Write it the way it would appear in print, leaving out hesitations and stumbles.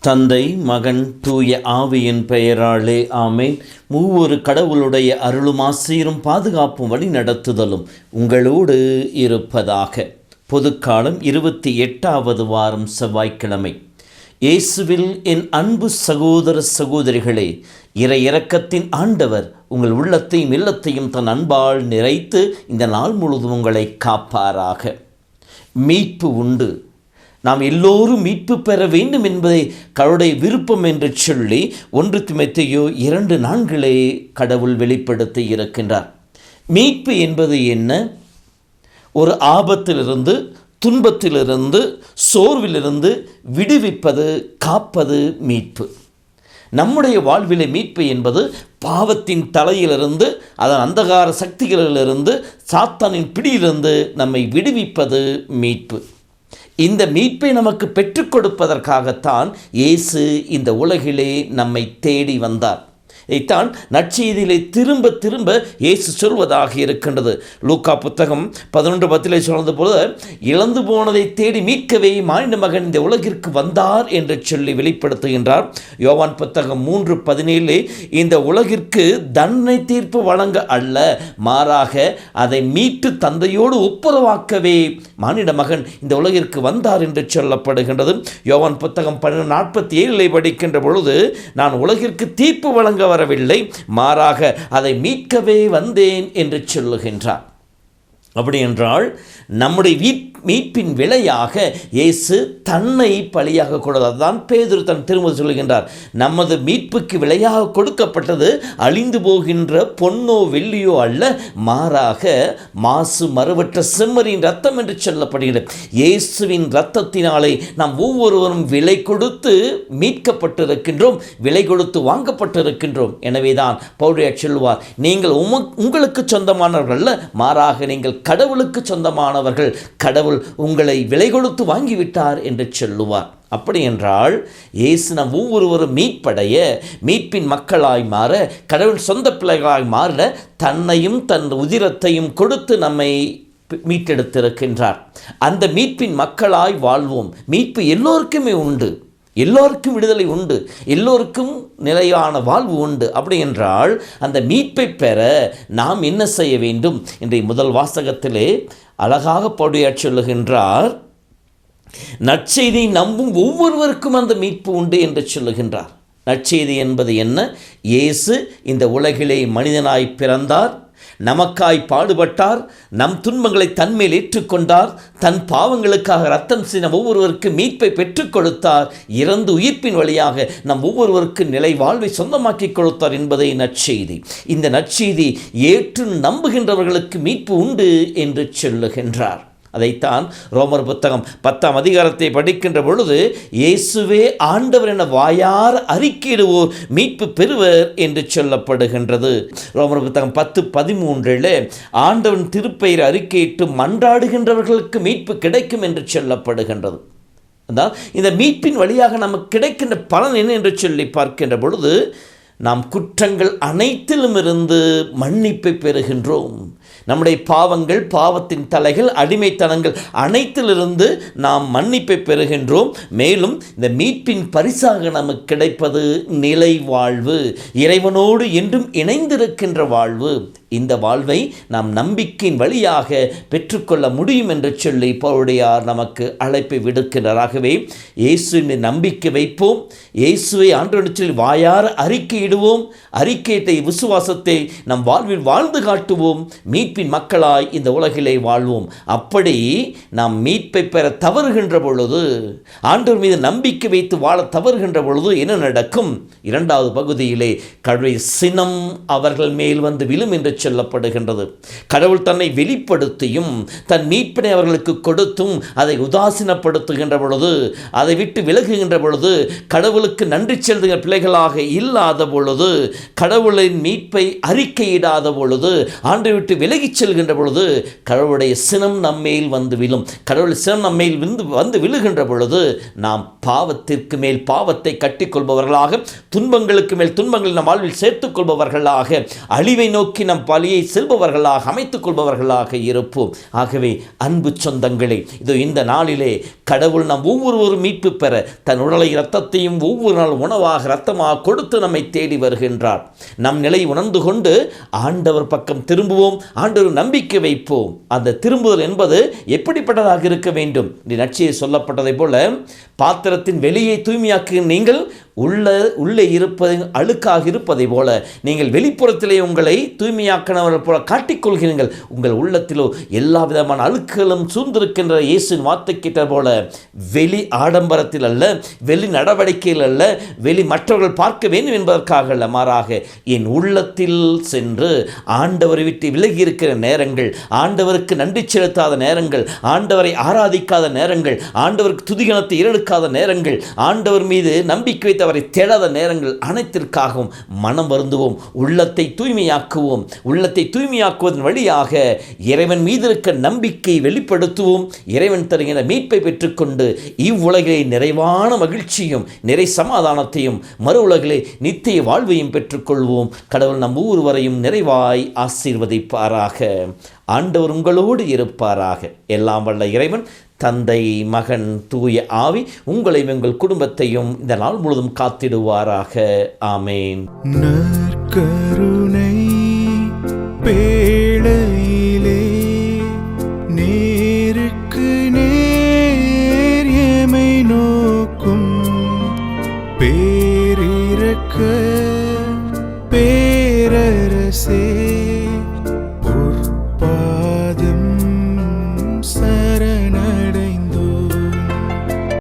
தந்தை, மகன், தூய ஆவியின் பெயராலே ஆமேன். மூவொரு கடவுளுடைய அருளும் ஆசீரும் பாதுகாப்பும் வழி நடத்துதலும் உங்களோடு இருப்பதாக. பொதுக்காலம் 28வது வாரம் செவ்வாய்க்கிழமை. இயேசுவில் என் அன்பு சகோதர சகோதரிகளே, இறை இரக்கத்தின் ஆண்டவர் உங்கள் உள்ளத்தையும் இல்லத்தையும் தன் அன்பால் நிறைத்து இந்த நாள் முழுவதும் உங்களை காப்பாராக. மீட்பு உண்டு. நாம் எல்லோரும் மீட்பு பெற வேண்டும் என்பதை கடவுளுடைய விருப்பம் என்று சொல்லி 1 தீமோத்தேயு 2:4 கடவுள் வெளிப்படுத்தி இருக்கின்றார். மீட்பு என்பது என்ன? ஒரு ஆபத்திலிருந்து, துன்பத்திலிருந்து, சோர்விலிருந்து விடுவிப்பது, காப்பது மீட்பு. நம்முடைய வாழ்விலே மீட்பு என்பது பாவத்தின் தலையிலிருந்து, அதன் அந்தகார சக்திகளிலிருந்து, சாத்தானின் பிடியிலிருந்து நம்மை விடுவிப்பது மீட்பு. இந்த மீட்பை நமக்கு பெற்றுக் கொடுப்பதற்காகத்தான் இயேசு இந்த உலகிலே நம்மை தேடி வந்தார். இதைத்தான் நற்செய்தியிலே திரும்ப திரும்ப இயேசு சொல்வதாக இருக்கின்றது. லூக்கா புத்தகம் 11:10 சொன்னது போல, இழந்து போனதை தேடி மீட்கவே மானிட மகன் இந்த உலகிற்கு வந்தார் என்று சொல்லி வெளிப்படுத்துகின்றார். யோவான் புத்தகம் 3:17 இந்த உலகிற்கு தண்டனை தீர்ப்பு வழங்க அல்ல, மாறாக அதை மீட்டு தந்தையோடு ஒப்புரவாக்கவே மானிட மகன் இந்த உலகிற்கு வந்தார் என்று சொல்லப்படுகின்றது. யோவான் புத்தகம் 12:47 படிக்கின்ற பொழுது, நான் உலகிற்கு தீர்ப்பு வழங்க வரவில்லை, மாறாக அதை மீட்கவே வந்தேன் என்று சொல்லுகின்றார். அப்படி என்றால் நம்முடைய மீட்பின் விலையாக இயேசு தன்னை பலியாக கொடுத்தார். அதுதான் பேதுரு தன் திருமுறை சொல்லுகின்றார், நமது மீட்புக்கு விலையாக கொடுக்கப்பட்டது அழிந்து போகின்ற பொன்னோ வெள்ளியோ அல்ல, மாறாக மாசு மறுவற்ற செம்மறியின் ரத்தம் என்று சொல்லப்படுகிறது. இயேசுவின் இரத்தத்தினாலே நாம் ஒவ்வொருவரும் விலை கொடுத்து மீட்கப்பட்டிருக்கின்றோம், விலை கொடுத்து வாங்கப்பட்டிருக்கின்றோம். எனவேதான் பவுல் சொல்வார், நீங்கள் உங்களுக்கு சொந்தமானவர்கள் அல்ல, மாறாக நீங்கள் கடவுளுக்கு சொந்தமானவர்கள், கடவுள் உங்களை விலை கொடுத்து வாங்கிவிட்டார் என்று சொல்லுவார். அப்படி என்றால் இயேசு நம் ஒவ்வொருவரும் மீட்படைய, மீட்பின் மக்களாய் மாற, கடவுள் சொந்த பிள்ளைகளாய் மாற தன்னையும் தன் உதிரத்தையும் கொடுத்து நம்மை மீட்டெடுத்திருக்கின்றார். அந்த மீட்பின் மக்களாய் வாழ்வோம். மீட்பு எல்லோருக்குமே உண்டு, எல்லோருக்கும் விடுதலை உண்டு, எல்லோருக்கும் நிலையான வாழ்வு உண்டு. அப்படி என்றால் அந்த மீட்பை பெற நாம் என்ன செய்ய வேண்டும்? இன்றைய முதல் வாசகத்திலே அழகாக பவுல் சொல்லுகின்றார், நற்செய்தியை நம்பும் ஒவ்வொருவருக்கும் அந்த மீட்பு உண்டு என்று சொல்லுகின்றார். நற்செய்தி என்பது என்ன? இயேசு இந்த உலகிலே மனிதனாய் பிறந்தார், நமக்காய் பாடுபட்டார், நம் துன்பங்களை தன்மேல் ஏற்றுக்கொண்டார், தன் பாவங்களுக்காக ரத்தம் சிந்த ஒவ்வொருவருக்கு மீட்பை பெற்றுக் கொடுத்தார், இறந்து உயிர்ப்பின் வழியாக நம் ஒவ்வொருவருக்கு நிலை வாழ்வை சொந்தமாக்கி கொடுத்தார் என்பதை நற்செய்தி. இந்த நற்செய்தி ஏற்று நம்புகின்றவர்களுக்கு மீட்பு உண்டு என்று சொல்லுகின்றார். அதைத்தான் ரோமர் புத்தகம் 10ஆம் அதிகாரத்தை படிக்கின்ற பொழுது, இயேசுவே ஆண்டவர் என வாயார் அறிக்கையிடுவோர் மீட்பு பெறுவர் என்று சொல்லப்படுகின்றது. ரோமர் புத்தகம் 10:13 ஆண்டவன் திருப்பெயர் அறிக்கையிட்டு மன்றாடுகின்றவர்களுக்கு மீட்பு கிடைக்கும் என்று சொல்லப்படுகின்றது. அதான் இந்த மீட்பின் வழியாக நமக்கு கிடைக்கின்ற பலன் என்ன என்று சொல்லி பார்க்கின்ற பொழுது, நாம் குற்றங்கள் அனைத்திலும் இருந்து மன்னிப்பை பெறுகின்றோம். நம்முடைய பாவங்கள், பாவத்தின் தலைகள், அடிமைத்தனங்கள் அனைத்திலிருந்து நாம் மன்னிப்பை பெறுகின்றோம். மேலும் இந்த மீட்பின் பரிசாக நமக்கு கிடைப்பது நிலை வாழ்வு, இறைவனோடு என்றும் இணைந்திருக்கின்ற வாழ்வு. இந்த வாழ்வை நாம் நம்பிக்கையின் வழியாக பெற்றுக்கொள்ள முடியும் என்று சொல்லி பவுலடியார் நமக்கு அழைப்பை விடுக்கின்றாராகவே இயேசுவின் நம்பிக்கை வைப்போம், இயேசுவை ஆண்டவரிடம் சொல்லி வாயார அறிக்கையிடுவோம், அறிக்கையிட்ட விசுவாசத்தை நம் வாழ்வில் வாழ்ந்து காட்டுவோம், மீட்பின் மக்களாய் இந்த உலகிலே வாழ்வோம். அப்படி நாம் மீட்பை பெற தவறுகின்ற பொழுது, ஆண்டவர் மீது நம்பிக்கை வைத்து வாழ தவறுகின்ற பொழுது என்ன நடக்கும்? 2வது பகுதியிலே கடவுளுடைய சினம் அவர்கள் மேல் வந்து விழும் என்று சொல்லப்படுகின்றது. கடவுள் தன்னை வெளிப்படுத்தியும் தன் மீட்பினை அவர்களுக்கு கொடுத்தும் அதை உதாசீனப்படுத்துகின்ற பொழுது, அதை விட்டு விலகுகின்ற பொழுது, கடவுளுக்கு நன்றி செலுத்துகிற பிள்ளைகளாக இல்லாத பொழுது, கடவுளின் மீட்பை அறிக்கையிடாத பொழுது, ஆண்டை விட்டு விலகிச் செல்கின்ற பொழுது கடவுளுடைய சினம் நம்மேல் வந்து விழும். கடவுள் சினம் நம்மேல் வந்து விழுகின்ற பொழுது நாம் பாவத்திற்கு மேல் பாவத்தை கட்டிக்கொள்பவர்களாக, துன்பங்களுக்கு மேல் துன்பங்களை நம் வாழ்வில் சேர்த்துக் கொள்பவர்களாக, அழிவை நோக்கி நம் பலியை செல்பவர்களாக அமைத்துக் கொள்பவர்களாக இருப்போம். ஆகவே அன்பு சொந்தங்களே, இதோ இந்த நாளிலே கடவுள் நம் ஒவ்வொருவரும் மீட்பு பெற தன் உடலை இரத்தத்தையும் ஒவ்வொரு நாள் உணவாக இரத்தமாக கொடுத்து நம்மை தேடி வருகின்றார். நம் நிலை உணர்ந்து கொண்டு ஆண்டவர் பக்கம் திரும்புவோம், ஆண்டவர் நம்பிக்கை வைப்போம். அந்த திரும்புதல் என்பது எப்படிப்பட்டதாக இருக்க வேண்டும்? நற்செய்தியில் சொல்லப்பட்டதை போல, பாத்திரத்தின் வெளியை தூய்மையாக்கு நீங்கள் உள்ளே இருப்பது அழுக்காக இருப்பதை போல நீங்கள் வெளிப்புறத்திலே உங்களை தூய்மையாக்கினவர்கள் போல காட்டிக்கொள்கிறீர்கள், உங்கள் உள்ளத்திலோ எல்லா விதமான அழுக்குகளும் சூழ்ந்திருக்கின்ற இயேசுவின் வார்த்தை கேட்ட போல, வெளி ஆடம்பரத்தில் அல்ல, வெளி நடவடிக்கையில் அல்ல, வெளி மற்றவர்கள் பார்க்க வேண்டும் என்பதற்காக அல்ல, மாறாக என் உள்ளத்தில் சென்று ஆண்டவரை விட்டு விலகி இருக்கிற நேரங்கள், ஆண்டவருக்கு நன்றி செலுத்தாத நேரங்கள், ஆண்டவரை ஆராதிக்காத நேரங்கள், ஆண்டவருக்கு துதிகனத்தை ஈரெடுக்காத நேரங்கள், ஆண்டவர் மீது நம்பிக்கை வைத்து அவரை தேடாத நேரங்கள் அனைத்திற்காகவும் மனம் வருந்துவோம். உள்ளத்தை தூய்மையாக்குவோம். உள்ளத்தை தூய்மையாக்குவதன் வழியாக இறைவன் மீது இருக்க நம்பிக்கை வெளிப்படுத்துவோம். இறைவன் தருகிற மீட்பை பெற்றுக்கொண்டு இவ்வுலகிலே நிறைவான மகிழ்ச்சியும் நிறை சமாதானத்தையும், மறு உலகிலே நித்திய வாழ்வையும் பெற்றுக்கொள்வோம். கடவுள் நம் ஒவ்வொருவரையும் நிறைவாய் ஆசீர்வதிப்பாராக. ஆண்டவர் உங்களோடு இருப்பாராக. எல்லாம் வல்ல இறைவன் தந்தை, மகன், தூய ஆவி உங்களையும் எங்கள் குடும்பத்தையும் இந்த நாள் முழுவதும் காத்திடுவாராக. ஆமேன். நற்கருணை